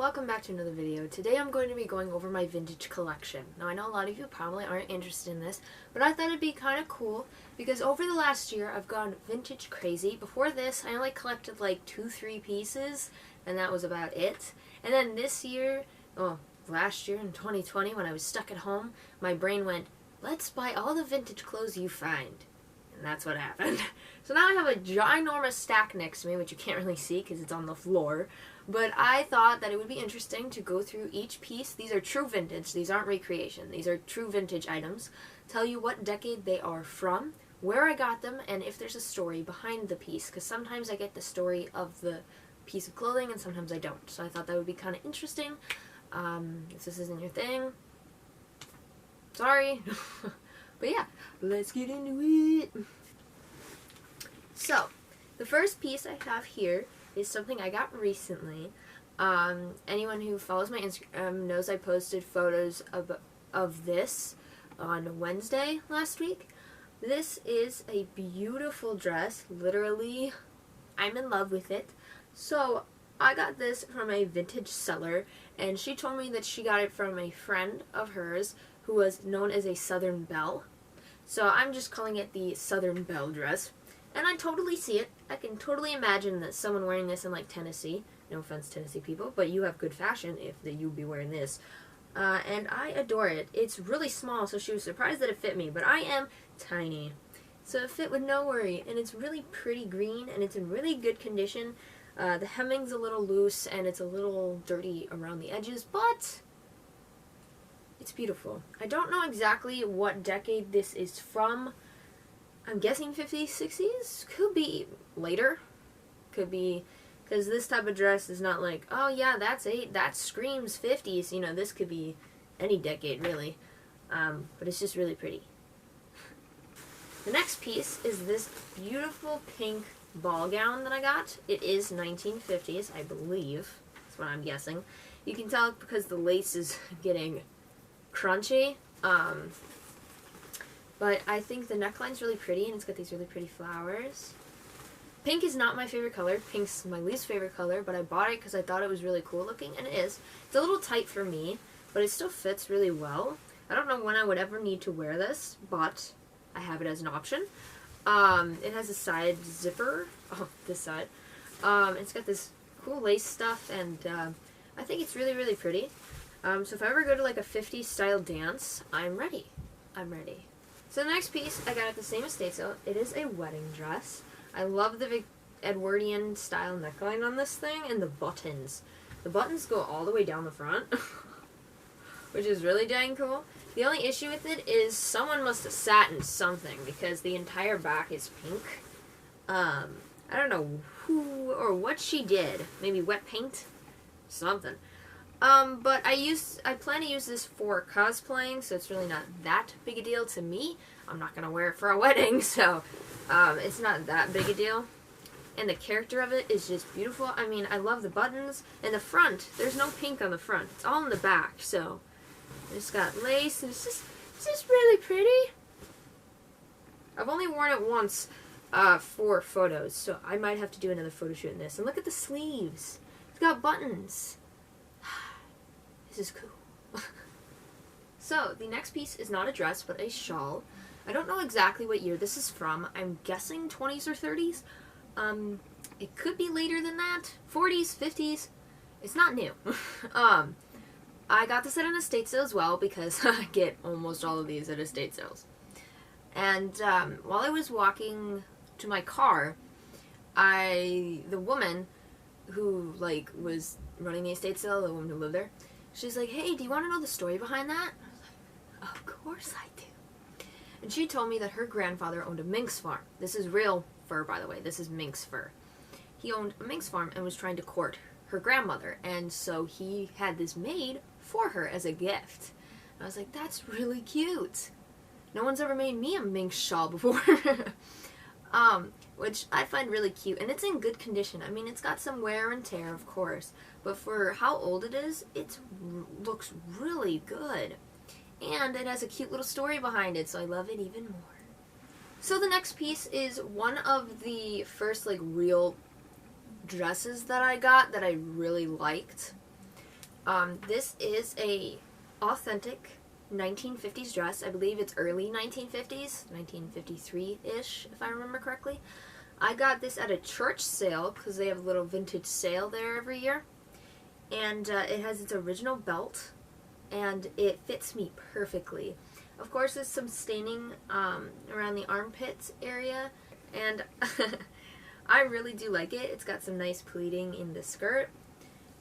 welcome back to another video. Today I'm going to be going over my vintage collection. Now I know a lot of you probably aren't interested in this, but I thought it'd be kind of cool because over the last year I've gone vintage crazy. Before this I only collected like 2-3 pieces and that was about it. And then this year, last year in 2020 when I was stuck at home, my brain went, let's buy all the vintage clothes you find. And that's what happened. So now I have a ginormous stack next to me, which you can't really see because it's on the floor. But I thought that it would be interesting to go through each piece. These are true vintage. These aren't recreation. These are true vintage items. Tell you what decade they are from, where I got them, and if there's a story behind the piece. Because sometimes I get the story of the piece of clothing and sometimes I don't. So I thought that would be kind of interesting. If this isn't your thing, sorry. But yeah, let's get into it. So, the first piece I have here is something I got recently. Anyone who follows my Instagram knows I posted photos of this on Wednesday last week. This is a beautiful dress. Literally, I'm in love with it. So, I got this from a vintage seller, and she told me that she got it from a friend of hers who was known as a Southern Belle. So I'm just calling it the Southern Belle dress. And I totally see it. I can totally imagine that someone wearing this in like Tennessee. No offense, Tennessee people, but you have good fashion if you'd be wearing this. And I adore it. It's really small, so she was surprised that it fit me, but I am tiny. So it fit with no worry, and it's really pretty green, and it's in really good condition. The hemming's a little loose, and it's a little dirty around the edges, but it's beautiful. I don't know exactly what decade this is from. I'm guessing 50s, 60s? Could be later. Could be, because this type of dress is not like, oh yeah, that screams 50s. You know, this could be any decade, really. But it's just really pretty. The next piece is this beautiful pink ball gown that I got. It is 1950s, I believe. That's what I'm guessing. You can tell because the lace is getting crunchy, but I think the neckline's really pretty and it's got these really pretty flowers. Pink is not my favorite color. Pink's my least favorite color, but I bought it because I thought it was really cool looking, and it is. It's a little tight for me, but it still fits really well. I don't know when I would ever need to wear this, but I have it as an option. It has a side zipper, this side. It's got this cool lace stuff, and I think it's really, really pretty. So if I ever go to like a 50s style dance, I'm ready. I'm ready. So the next piece I got at the same estate sale. It is a wedding dress. I love the Edwardian style neckline on this thing and the buttons. The buttons go all the way down the front, which is really dang cool. The only issue with it is someone must have sat in something because the entire back is pink. I don't know who or what she did. Maybe wet paint? Something. But I plan to use this for cosplaying, so it's really not that big a deal to me. I'm not going to wear it for a wedding, so it's not that big a deal. And the character of it is just beautiful. I mean, I love the buttons. And the front, there's no pink on the front. It's all in the back, so it's got lace, and it's just really pretty. I've only worn it once for photos, so I might have to do another photo shoot in this. And look at the sleeves. It's got buttons. This is cool. So, the next piece is not a dress, but a shawl. I don't know exactly what year this is from. I'm guessing 20s or 30s. It could be later than that. 40s, 50s. It's not new. I got this at an estate sale as well because I get almost all of these at estate sales. And while I was walking to my car, the woman who was running the estate sale, the woman who lived there, she's like, hey, do you want to know the story behind that? I was like, of course I do. And she told me that her grandfather owned a minx farm. This is real fur, by the way. This is minx fur. He owned a minx farm and was trying to court her grandmother. And so he had this made for her as a gift. And I was like, that's really cute. No one's ever made me a minx shawl before. Which I find really cute, and it's in good condition. I mean, it's got some wear and tear, of course, but for how old it is, it looks really good. And it has a cute little story behind it, so I love it even more. So the next piece is one of the first, real dresses that I got that I really liked. This is a authentic 1950s dress. I believe it's early 1950s, 1953-ish, if I remember correctly. I got this at a church sale because they have a little vintage sale there every year. And it has its original belt, and it fits me perfectly. Of course, there's some staining around the armpits area, and I really do like it. It's got some nice pleating in the skirt,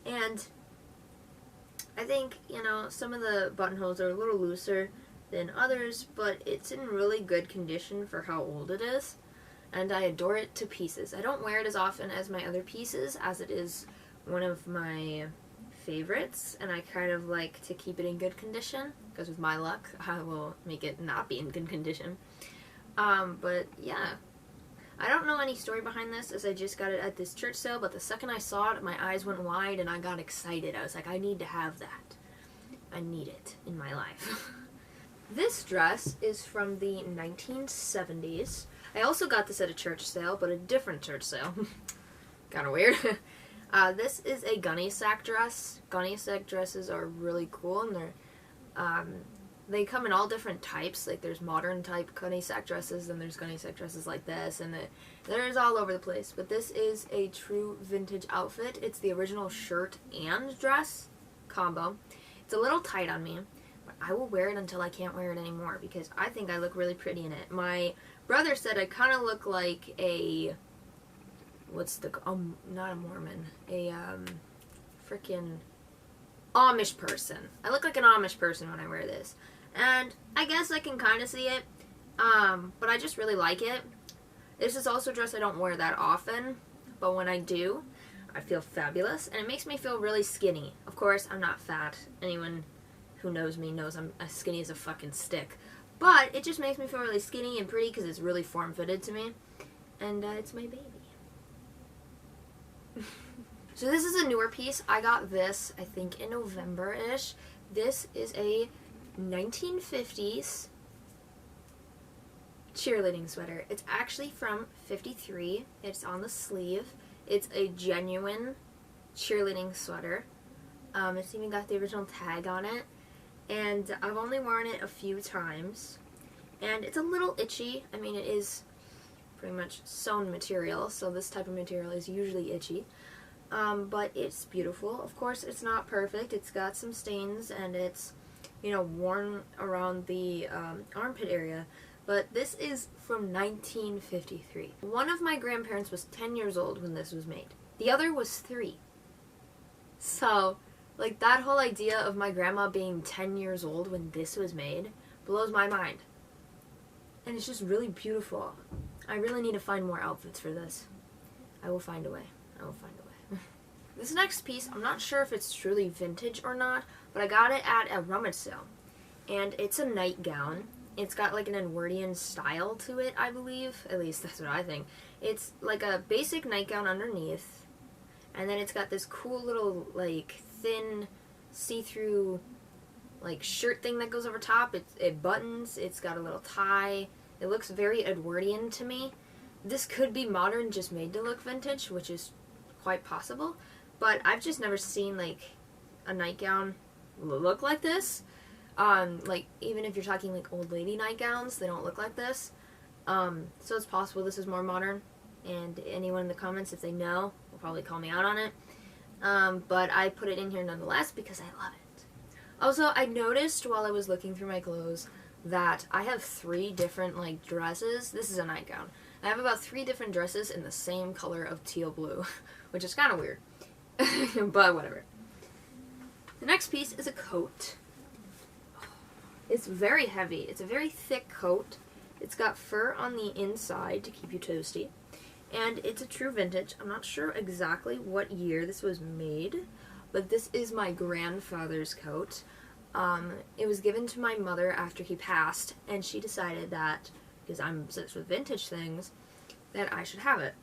and I think, you know, some of the buttonholes are a little looser than others, but it's in really good condition for how old it is, and I adore it to pieces. I don't wear it as often as my other pieces, as it is one of my favorites, and I kind of like to keep it in good condition, because with my luck, I will make it not be in good condition. But yeah. I don't know any story behind this, as I just got it at this church sale, but the second I saw it, my eyes went wide and I got excited. I was like, I need to have that. I need it in my life. This dress is from the 1970s. I also got this at a church sale, but a different church sale. Kind of weird. This is a gunny sack dress. Gunny sack dresses are really cool, and they come in all different types. Like, there's modern type gunny sack dresses, and there's gunny sack dresses like this, and there's all over the place. But this is a true vintage outfit. It's the original shirt and dress combo. It's a little tight on me, but I will wear it until I can't wear it anymore, because I think I look really pretty in it. My brother said I kind of look like a, not a Mormon, a freaking Amish person. I look like an Amish person when I wear this. And I guess I can kind of see it, but I just really like it. This is also a dress I don't wear that often, but when I do, I feel fabulous, and it makes me feel really skinny. Of course, I'm not fat. Anyone who knows me knows I'm as skinny as a fucking stick. But it just makes me feel really skinny and pretty because it's really form-fitted to me, and it's my baby. So this is a newer piece. I got this, I think, in November-ish. This is a 1950s cheerleading sweater. It's actually from 53. It's on the sleeve. It's a genuine cheerleading sweater. It's even got the original tag on it. And I've only worn it a few times. And it's a little itchy. I mean, it is pretty much sewn material, so this type of material is usually itchy. But it's beautiful. Of course, it's not perfect. It's got some stains, and it's, you know, worn around the armpit area. But this is from 1953. One of my grandparents was 10 years old when this was made. The other was 3. So, like, that whole idea of my grandma being 10 years old when this was made blows my mind. And it's just really beautiful. I really need to find more outfits for this. I will find a way. I will find a way. This next piece, I'm not sure if it's truly vintage or not, but I got it at a rummage sale. And it's a nightgown. It's got like an Edwardian style to it, I believe. At least that's what I think. It's like a basic nightgown underneath. And then it's got this cool little, like, thin, see-through, like, shirt thing that goes over top. It buttons. It's got a little tie. It looks very Edwardian to me. This could be modern, just made to look vintage, which is quite possible. But I've just never seen, like, a nightgown look like this. Like, even if you're talking, like, old lady nightgowns, they don't look like this. So it's possible this is more modern. And anyone in the comments, if they know, will probably call me out on it. But I put it in here nonetheless because I love it. Also, I noticed while I was looking through my clothes that I have 3 different, like, dresses. This is a nightgown. I have about 3 different dresses in the same color of teal blue, which is kind of weird. But whatever. The next piece is a coat. It's very heavy. It's a very thick coat. It's got fur on the inside to keep you toasty. And it's a true vintage. I'm not sure exactly what year this was made, but this is my grandfather's coat. It was given to my mother after he passed, and she decided that, because I'm obsessed with vintage things, that I should have it.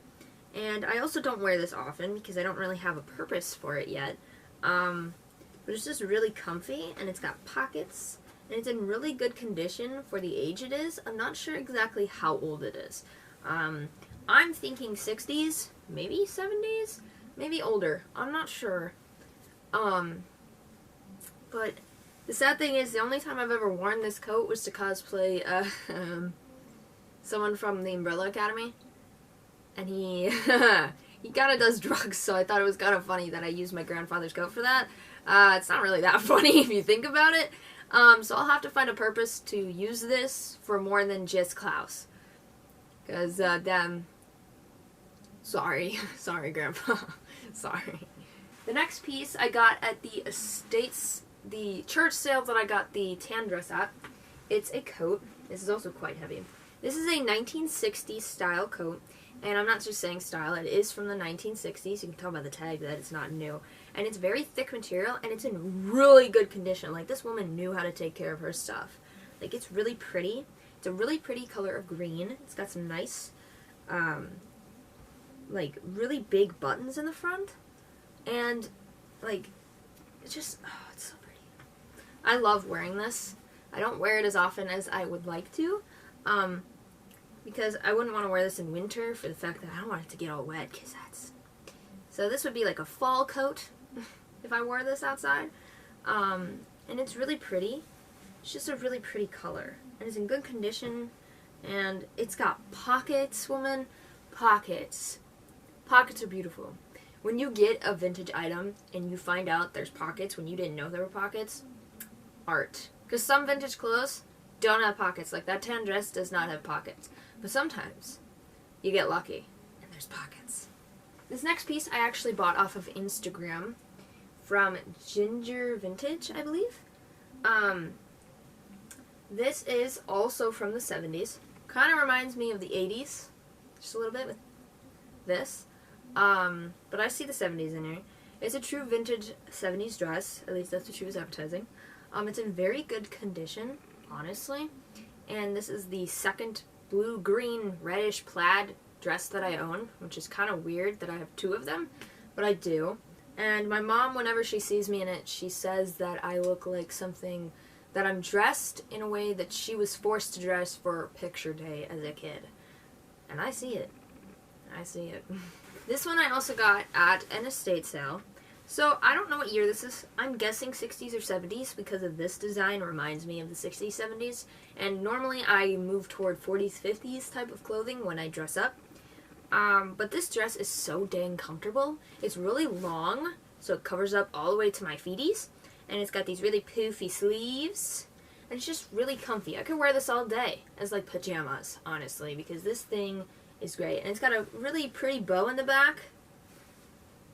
And I also don't wear this often because I don't really have a purpose for it yet. But it's just really comfy, and it's got pockets, and it's in really good condition for the age it is. I'm not sure exactly how old it is. I'm thinking 60s, maybe 70s, maybe older. I'm not sure. But the sad thing is, the only time I've ever worn this coat was to cosplay someone from the Umbrella Academy. And he he kind of does drugs, so I thought it was kind of funny that I used my grandfather's coat for that. It's not really that funny if you think about it. So I'll have to find a purpose to use this for more than just Klaus. Because, sorry. Sorry, Grandpa. Sorry. The next piece I got at the church sale that I got the tan dress at. It's a coat. This is also quite heavy. This is a 1960s style coat. And I'm not just saying style, it is from the 1960s. You can tell by the tag that it's not new. And it's very thick material, and it's in really good condition. Like, this woman knew how to take care of her stuff. Like, it's really pretty. It's a really pretty color of green. It's got some nice, like, really big buttons in the front. And, like, it's just, oh, it's so pretty. I love wearing this. I don't wear it as often as I would like to. Because I wouldn't want to wear this in winter for the fact that I don't want it to get all wet, because that's... So this would be like a fall coat if I wore this outside. And it's really pretty. It's just a really pretty color. And it's in good condition. And it's got pockets, woman. Pockets. Pockets are beautiful. When you get a vintage item and you find out there's pockets when you didn't know there were pockets, art. Because some vintage clothes don't have pockets. Like that tan dress does not have pockets. But sometimes you get lucky and there's pockets. This next piece I actually bought off of Instagram from Ginger Vintage, I believe. This is also from the 70s. Kind of reminds me of the 80s, just a little bit with this. But I see the 70s in here. It's a true vintage 70s dress, at least that's what she was advertising. It's in very good condition, honestly. And this is the second blue-green reddish plaid dress that I own, which is kind of weird that I have two of them, but I do. And my mom, whenever she sees me in it, she says that I look like something, that I'm dressed in a way that she was forced to dress for picture day as a kid. And I see it. I see it. This one I also got at an estate sale. So, I don't know what year this is. I'm guessing 60s or 70s because of this design reminds me of the 60s, 70s. And normally I move toward 40s, 50s type of clothing when I dress up. But this dress is so dang comfortable. It's really long, so it covers up all the way to my feeties. And it's got these really poofy sleeves. And it's just really comfy. I could wear this all day as like pajamas, honestly, because this thing is great. And it's got a really pretty bow in the back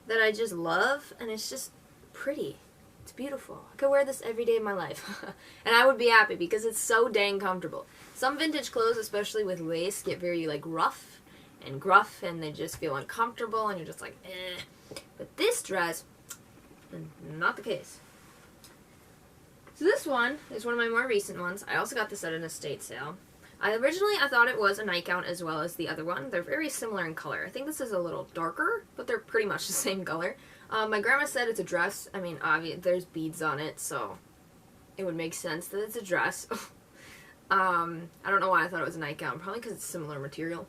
that I just love, and it's just pretty. It's beautiful. I could wear this every day of my life. And I would be happy because it's so dang comfortable. Some vintage clothes, especially with lace, get very like rough and gruff, and they just feel uncomfortable, and you're just like, eh. But this dress, not the case. So this one is one of my more recent ones. I also got this at an estate sale. Originally I thought it was a nightgown as well as the other one. They're very similar in color. I think this is a little darker, but they're pretty much the same color. My grandma said it's a dress. I mean, there's beads on it, so it would make sense that it's a dress. I don't know why I thought it was a nightgown. Probably because it's similar material.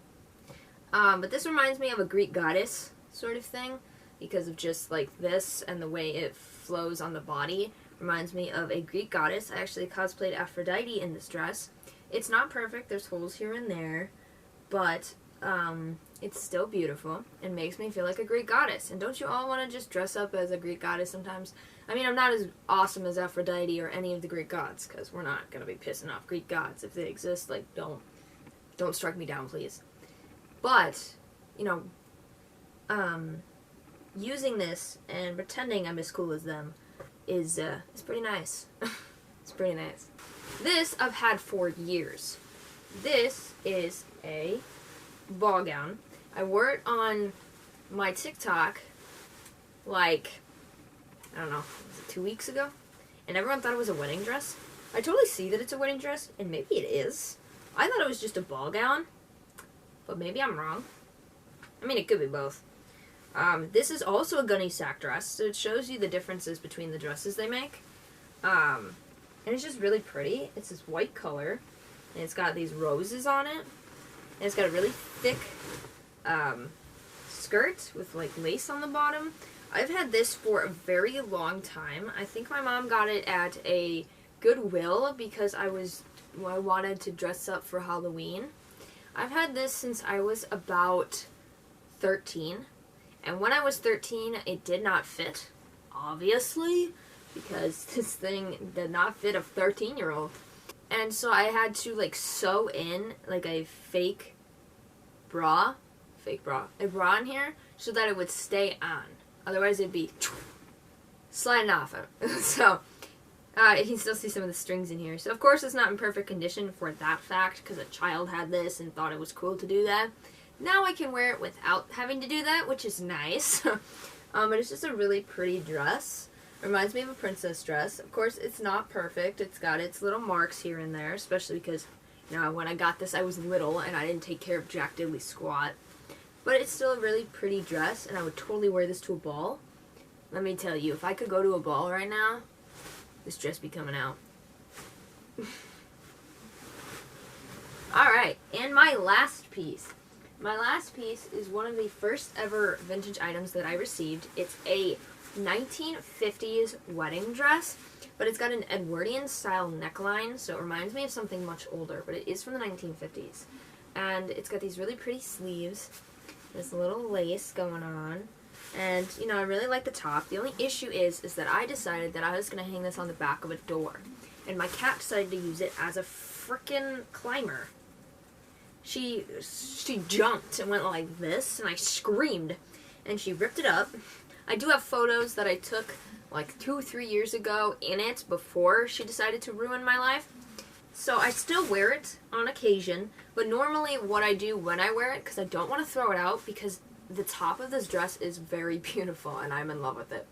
But this reminds me of a Greek goddess sort of thing, because of just like this and the way it flows on the body. Reminds me of a Greek goddess. I actually cosplayed Aphrodite in this dress. It's not perfect, there's holes here and there, but it's still beautiful and makes me feel like a Greek goddess. And don't you all want to just dress up as a Greek goddess sometimes? I mean, I'm not as awesome as Aphrodite or any of the Greek gods, because we're not going to be pissing off Greek gods. If they exist, like, don't strike me down, please. But, you know, using this and pretending I'm as cool as them is pretty nice. It's pretty nice. This I've had for years. This is a ball gown. I wore it on my TikTok like, I don't know, was it 2 weeks ago? And everyone thought it was a wedding dress. I totally see that it's a wedding dress, and maybe it is. I thought it was just a ball gown, but maybe I'm wrong. I mean, it could be both. This is also a Gunny sack dress, so it shows you the differences between the dresses they make. And it's just really pretty. It's this white color, and it's got these roses on it, and it's got a really thick skirt with like lace on the bottom. I've had this for a very long time. I think my mom got it at a Goodwill because I wanted to dress up for Halloween. I've had this since I was about 13. And when I was 13, it did not fit, obviously, because this thing did not fit a 13-year-old. And so I had to, like, sew in, like, a bra in here so that it would stay on. Otherwise, it'd be sliding off. So, you can still see some of the strings in here. So, of course, it's not in perfect condition for that fact, because a child had this and thought it was cool to do that. Now I can wear it without having to do that, which is nice. But it's just a really pretty dress. Reminds me of a princess dress. Of course, it's not perfect. It's got its little marks here and there, especially because, you know, when I got this, I was little and I didn't take care of Jack Diddley squat. But it's still a really pretty dress, and I would totally wear this to a ball. Let me tell you, if I could go to a ball right now, this dress be coming out. Alright, and my last piece. My last piece is one of the first ever vintage items that I received. It's a 1950s wedding dress, but it's got an Edwardian style neckline, so it reminds me of something much older, but it is from the 1950s. And it's got these really pretty sleeves, this little lace going on, and, you know, I really like the top. The only issue is that I decided that I was going to hang this on the back of a door, and my cat decided to use it as a frickin' climber. She jumped and went like this, and I screamed, and she ripped it up. I do have photos that I took like 2 or 3 years ago in it before she decided to ruin my life. So I still wear it on occasion, but normally what I do when I wear it, because I don't want to throw it out, because the top of this dress is very beautiful and I'm in love with it.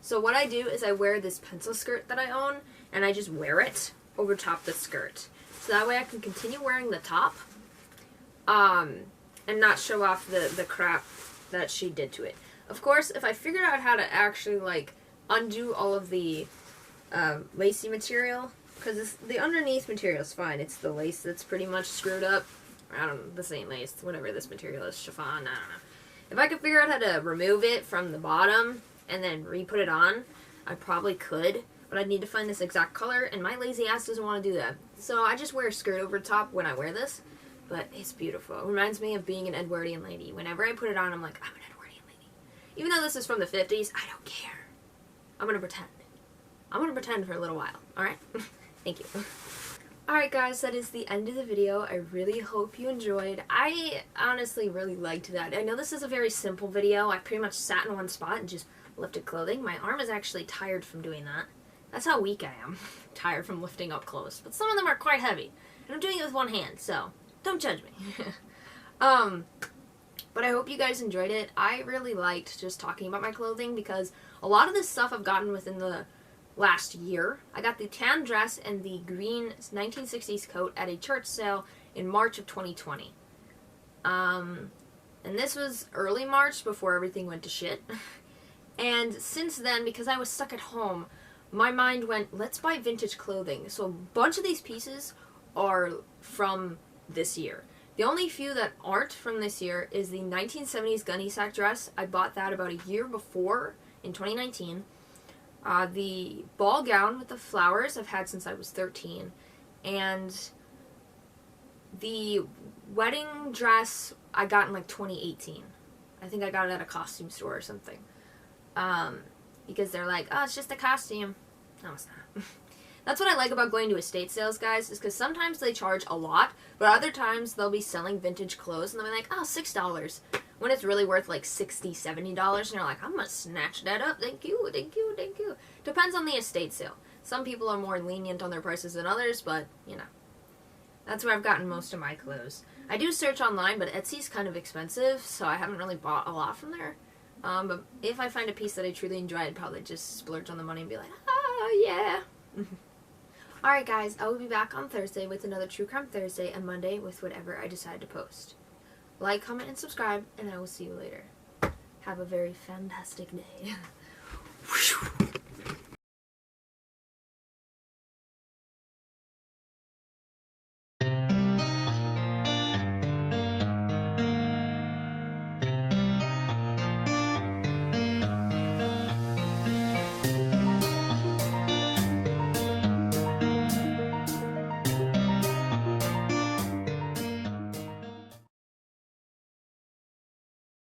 So what I do is I wear this pencil skirt that I own, and I just wear it over top the skirt. So that way I can continue wearing the top, and not show off the crap that she did to it. Of course, if I figured out how to actually, like, undo all of the lacy material, because the underneath material is fine. It's the lace that's pretty much screwed up. I don't know, this ain't lace, whatever this material is, chiffon, I don't know. If I could figure out how to remove it from the bottom and then re-put it on, I probably could, but I'd need to find this exact color, and my lazy ass doesn't want to do that. So I just wear a skirt over top when I wear this, but it's beautiful. It reminds me of being an Edwardian lady. Whenever I put it on, I'm like, I'm an Edwardian lady. Even though this is from the 50s, I don't care. I'm going to pretend. I'm going to pretend for a little while, alright? Thank you. Alright guys, that is the end of the video. I really hope you enjoyed. I honestly really liked that. I know this is a very simple video. I pretty much sat in one spot and just lifted clothing. My arm is actually tired from doing that. That's how weak I am. Tired from lifting up clothes. But some of them are quite heavy. And I'm doing it with one hand, so don't judge me. But I hope you guys enjoyed it. I really liked just talking about my clothing because a lot of this stuff I've gotten within the last year. I got the tan dress and the green 1960s coat at a church sale in March of 2020. And this was early March before everything went to shit. And since then, because I was stuck at home, my mind went, let's buy vintage clothing. So a bunch of these pieces are from this year. The only few that aren't from this year is the 1970s Gunny sack dress. I bought that about a year before, in 2019. The ball gown with the flowers I've had since I was 13. And the wedding dress I got in like 2018. I think I got it at a costume store or something. Because they're like, oh, it's just a costume. No, it's not. That's what I like about going to estate sales, guys, is because sometimes they charge a lot, but other times they'll be selling vintage clothes and they'll be like, oh, $6. When it's really worth like $60, $70, and you're like, I'm going to snatch that up. Thank you, thank you, thank you. Depends on the estate sale. Some people are more lenient on their prices than others, but, you know. That's where I've gotten most of my clothes. I do search online, but Etsy's kind of expensive, so I haven't really bought a lot from there. But if I find a piece that I truly enjoy, I'd probably just splurge on the money and be like, oh, yeah. Alright guys, I will be back on Thursday with another True Crime Thursday, and Monday with whatever I decide to post. Like, comment, and subscribe, and I will see you later. Have a very fantastic day.